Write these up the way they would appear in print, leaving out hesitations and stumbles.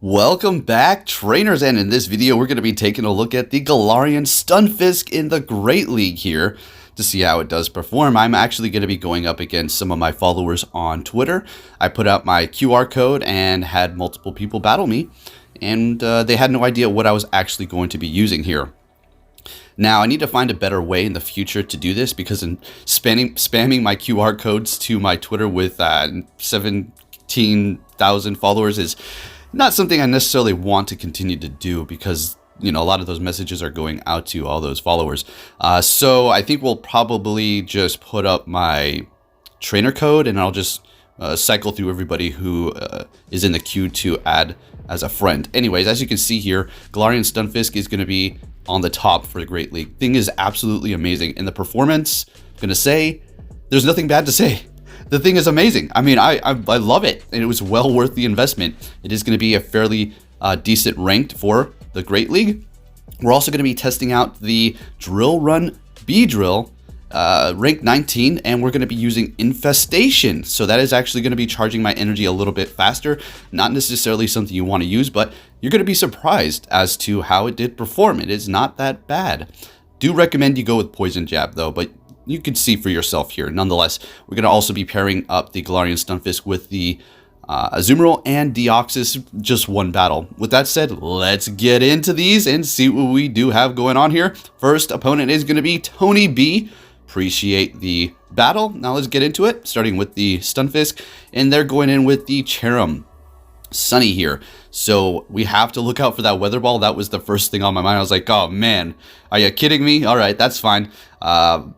Welcome back, trainers, and in this video we're going to be taking a look at the Galarian Stunfisk in the Great League here to see how it does perform. I'm actually going to be going up against some of my followers on Twitter. I put out my QR code and had multiple people battle me, and they had no idea what I was actually going to be using here. Now, I need to find a better way in the future to do this because in spamming my QR codes to my Twitter with 17,000 followers is not something I necessarily want to continue to do because, you know, a lot of those messages are going out to all those followers. So I think we'll probably just put up my trainer code and I'll just cycle through everybody who is in the queue to add as a friend. Anyways, as you can see here, Galarian Stunfisk is going to be on the top for the Great League. Thing is absolutely amazing. And the performance, I'm going to say, there's nothing bad to say. The thing is amazing. I mean, I love it, and it was well worth the investment. It is going to be a fairly decent ranked for the Great League. We're also going to be testing out the Drill Run Beedrill, rank 19, and we're going to be using Infestation. So that is actually going to be charging my energy a little bit faster. Not necessarily something you want to use, but you're going to be surprised as to how it did perform. It is not that bad. Do recommend you go with Poison Jab though, but you can see for yourself here. Nonetheless, we're going to also be pairing up the Galarian Stunfisk with the Azumarill and Deoxys, just one battle. With that said, let's get into these and see what we do have going on here. First opponent is going to be Tony B. Appreciate the battle. Now let's get into it, starting with the Stunfisk, and they're going in with the Cherim. Sunny here. So we have to look out for that weather ball. That was the first thing on my mind. I was like, oh man, are you kidding me? All right, that's fine.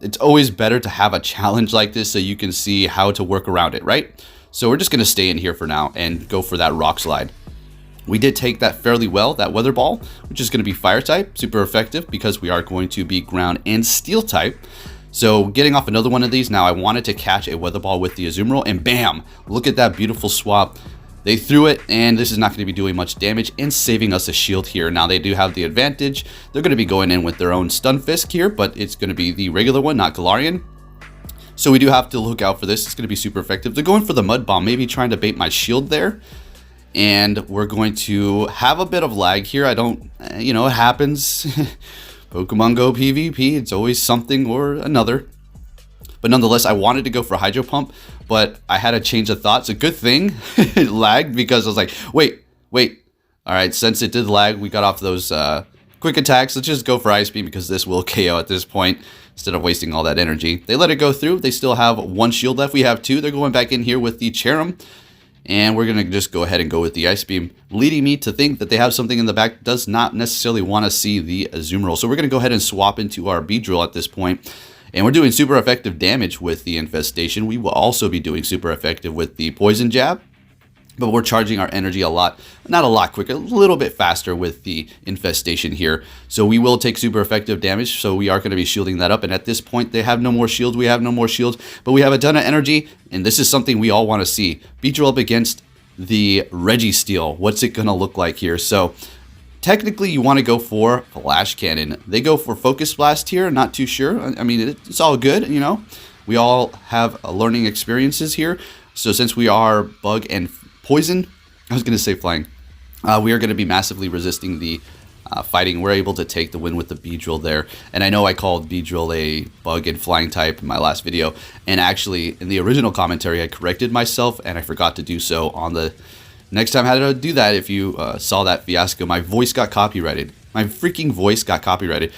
It's always better to have a challenge like this so you can see how to work around it, right? So we're just going to stay in here for now and go for that rock slide. We did take that fairly well, that weather ball, which is going to be fire type, super effective because we are going to be ground and steel type. So getting off another one of these, now I wanted to catch a weather ball with the Azumarill, and bam, look at that beautiful swap. They threw it, and this is not going to be doing much damage and saving us a shield here. Now, they do have the advantage. They're going to be going in with their own Stunfisk here, but it's going to be the regular one, not Galarian. So we do have to look out for this. It's going to be super effective. They're going for the Mud Bomb, maybe trying to bait my shield there. And we're going to have a bit of lag here. I don't, you know, it happens. Pokemon Go PvP, it's always something or another. But nonetheless, I wanted to go for Hydro Pump, but I had a change of thoughts. A good thing it lagged because I was like, wait. All right, since it did lag, we got off those quick attacks. Let's just go for Ice Beam because this will KO at this point instead of wasting all that energy. They let it go through. They still have one shield left. We have two. They're going back in here with the Cherim. And we're going to just go ahead and go with the Ice Beam, leading me to think that they have something in the back. Does not necessarily want to see the Azumarill. So we're going to go ahead and swap into our Beedrill at this point. And we're doing super effective damage with the Infestation. We will also be doing super effective with the Poison Jab. But we're charging our energy a lot, not a lot quicker, a little bit faster with the Infestation here. So we will take super effective damage. So we are going to be shielding that up. And at this point, they have no more shields. We have no more shields. But we have a ton of energy. And this is something we all want to see. Beedrill up against the Registeel. What's it going to look like here? So technically, you want to go for Flash Cannon. They go for Focus Blast here. Not too sure. I mean, it's all good, you know. We all have learning experiences here. So since we are Bug and Poison, I was going to say Flying, we are going to be massively resisting the fighting. We're able to take the win with the Beedrill there. And I know I called Beedrill a Bug and Flying type in my last video. And actually, in the original commentary, I corrected myself, and I forgot to do so on the next time I had to do that. If you saw that fiasco, my voice got copyrighted. My freaking voice got copyrighted.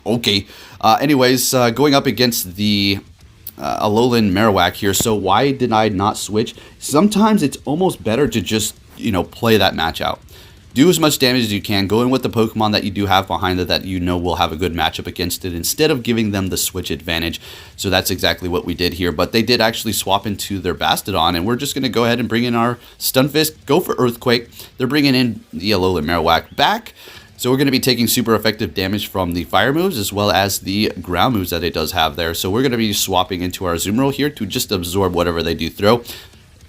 Okay. Anyways, going up against the Alolan Marowak here. So why did I not switch? Sometimes it's almost better to just, you know, play that match out. Do as much damage as you can. Go in with the Pokemon that you do have behind it that you know will have a good matchup against it instead of giving them the switch advantage. So that's exactly what we did here. But they did actually swap into their Bastodon, and we're just going to go ahead and bring in our Stunfisk, go for Earthquake. They're bringing in the Alolan Marowak back. So we're going to be taking super effective damage from the fire moves as well as the ground moves that it does have there. So we're going to be swapping into our Azumarill here to just absorb whatever they do throw.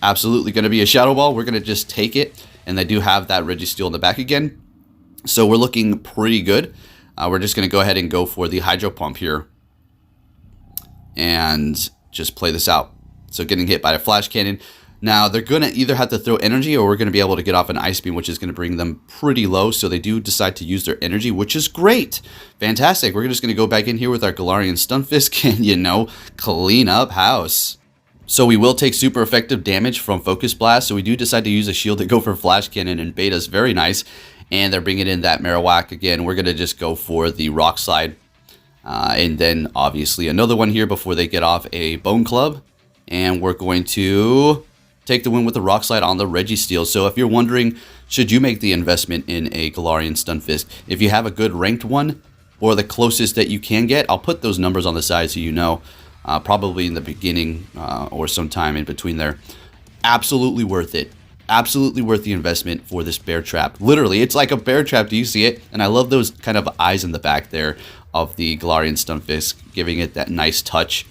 Absolutely going to be a Shadow Ball. We're going to just take it. And they do have that Registeel in the back again. So we're looking pretty good. We're just going to go ahead and go for the Hydro Pump here. And just play this out. So getting hit by a Flash Cannon. Now, they're going to either have to throw energy or we're going to be able to get off an Ice Beam, which is going to bring them pretty low. So they do decide to use their energy, which is great. Fantastic. We're just going to go back in here with our Galarian Stunfisk and, you know, clean up house. So we will take super effective damage from Focus Blast. So we do decide to use a shield to go for Flash Cannon and Beta's very nice. And they're bringing in that Marowak again. We're going to just go for the Rock Slide. And then obviously another one here before they get off a Bone Club. And we're going to take the win with the Rock Slide on the Registeel. So if you're wondering, should you make the investment in a Galarian Stunfisk? If you have a good ranked one or the closest that you can get, I'll put those numbers on the side so you know. Probably in the beginning or sometime in between there. Absolutely worth it. Absolutely worth the investment for this bear trap. Literally, it's like a bear trap. Do you see it? And I love those kind of eyes in the back there of the Galarian Stunfisk, giving it that nice touch.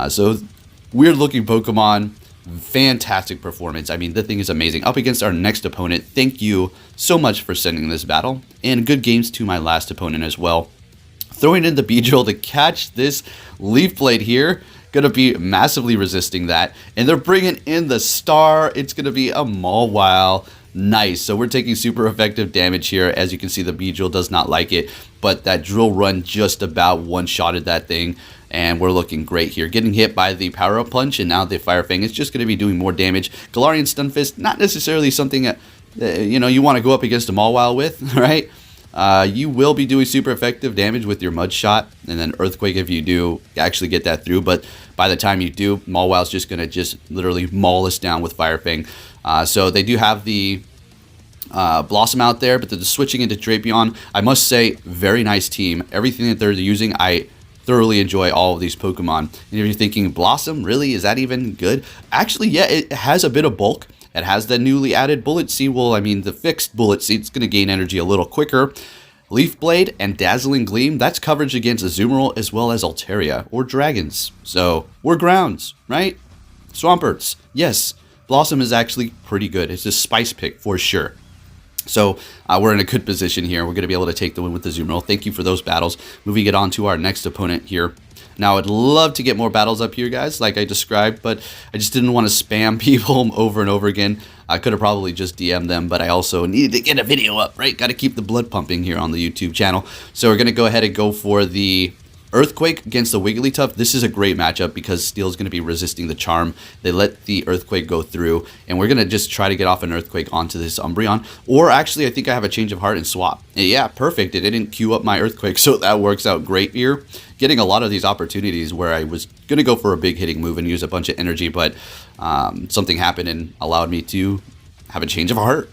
So weird looking Pokemon. Fantastic performance. I mean, the thing is amazing. Up against our next opponent. Thank you so much for sending this battle. And good games to my last opponent as well. Throwing in the Beedrill to catch this Leaf Blade here. Going to be massively resisting that. And they're bringing in the Star. It's going to be a Mawile. Nice. So we're taking super effective damage here. As you can see, the Beedrill does not like it. But that Drill Run just about one-shotted that thing. And we're looking great here. Getting hit by the Power-Up Punch. And now the Fire Fang is just going to be doing more damage. Galarian Stunfisk, not necessarily something that, you know, you want to go up against a Mawile with, right? You will be doing super effective damage with your Mud Shot, and then Earthquake if you do actually get that through. But by the time you do, Mawile's just going to literally maul us down with Fire Fang. So they do have the Blossom out there, but they're switching into Drapion. I must say, very nice team. Everything that they're using, I thoroughly enjoy all of these Pokemon. And if you're thinking, Blossom, really? Is that even good? Actually, yeah, it has a bit of bulk. It has the newly added Bullet Seed. Well, I mean, the fixed Bullet Seed is going to gain energy a little quicker. Leaf Blade and Dazzling Gleam, that's coverage against Azumarill as well as Altaria or Dragons. So, we're grounds, right? Swamperts, yes. Blossom is actually pretty good. It's a spice pick for sure. So, we're in a good position here. We're going to be able to take the win with the Azumarill. Thank you for those battles. Moving it on to our next opponent here. Now, I'd love to get more battles up here, guys, like I described, but I just didn't want to spam people over and over again. I could have probably just DM'd them, but I also needed to get a video up, right? Got to keep the blood pumping here on the YouTube channel. So we're going to go ahead and go for the Earthquake against the Wigglytuff. This is a great matchup because Steel's going to be resisting the Charm. They let the Earthquake go through, and we're going to just try to get off an Earthquake onto this Umbreon. Or actually, I think I have a change of heart and swap. And yeah, perfect. It didn't queue up my Earthquake, so that works out great here. Getting a lot of these opportunities where I was going to go for a big hitting move and use a bunch of energy, but something happened and allowed me to have a change of heart.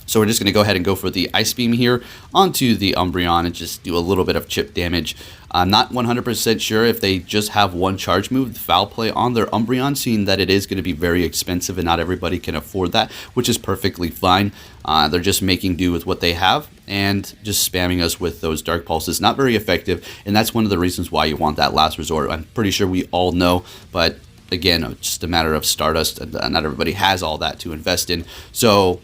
So we're just going to go ahead and go for the Ice Beam here onto the Umbreon and just do a little bit of chip damage. I'm not 100% sure if they just have one charge move, Foul Play, on their Umbreon, seeing that it is going to be very expensive and not everybody can afford that, which is perfectly fine. They're just making do with what they have and just spamming us with those Dark Pulses. Not very effective, and that's one of the reasons why you want that Last Resort. I'm pretty sure we all know, but again, it's just a matter of Stardust, and not everybody has all that to invest in. So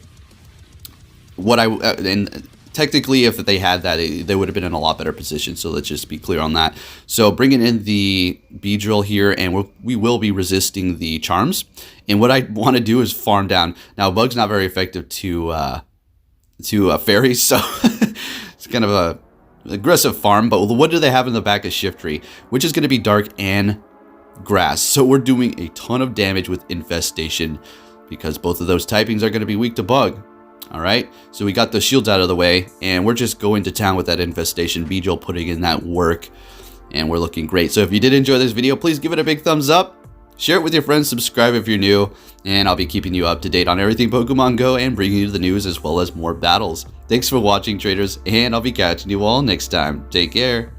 and technically, if they had that, they would have been in a lot better position. So let's just be clear on that. So bringing in the Beedrill here, and we will be resisting the Charms. And what I want to do is farm down. Now, Bug's not very effective to Fairies, so it's kind of a aggressive farm. But what do they have in the back of Shiftry, which is going to be Dark and Grass. So we're doing a ton of damage with Infestation because both of those typings are going to be weak to Bug. All right, so we got the shields out of the way, and we're just going to town with that Infestation. Beedrill putting in that work, and we're looking great. So if you did enjoy this video, please give it a big thumbs up, share it with your friends, subscribe if you're new, and I'll be keeping you up to date on everything Pokemon Go and bringing you the news as well as more battles. Thanks for watching, traders, and I'll be catching you all next time. Take care.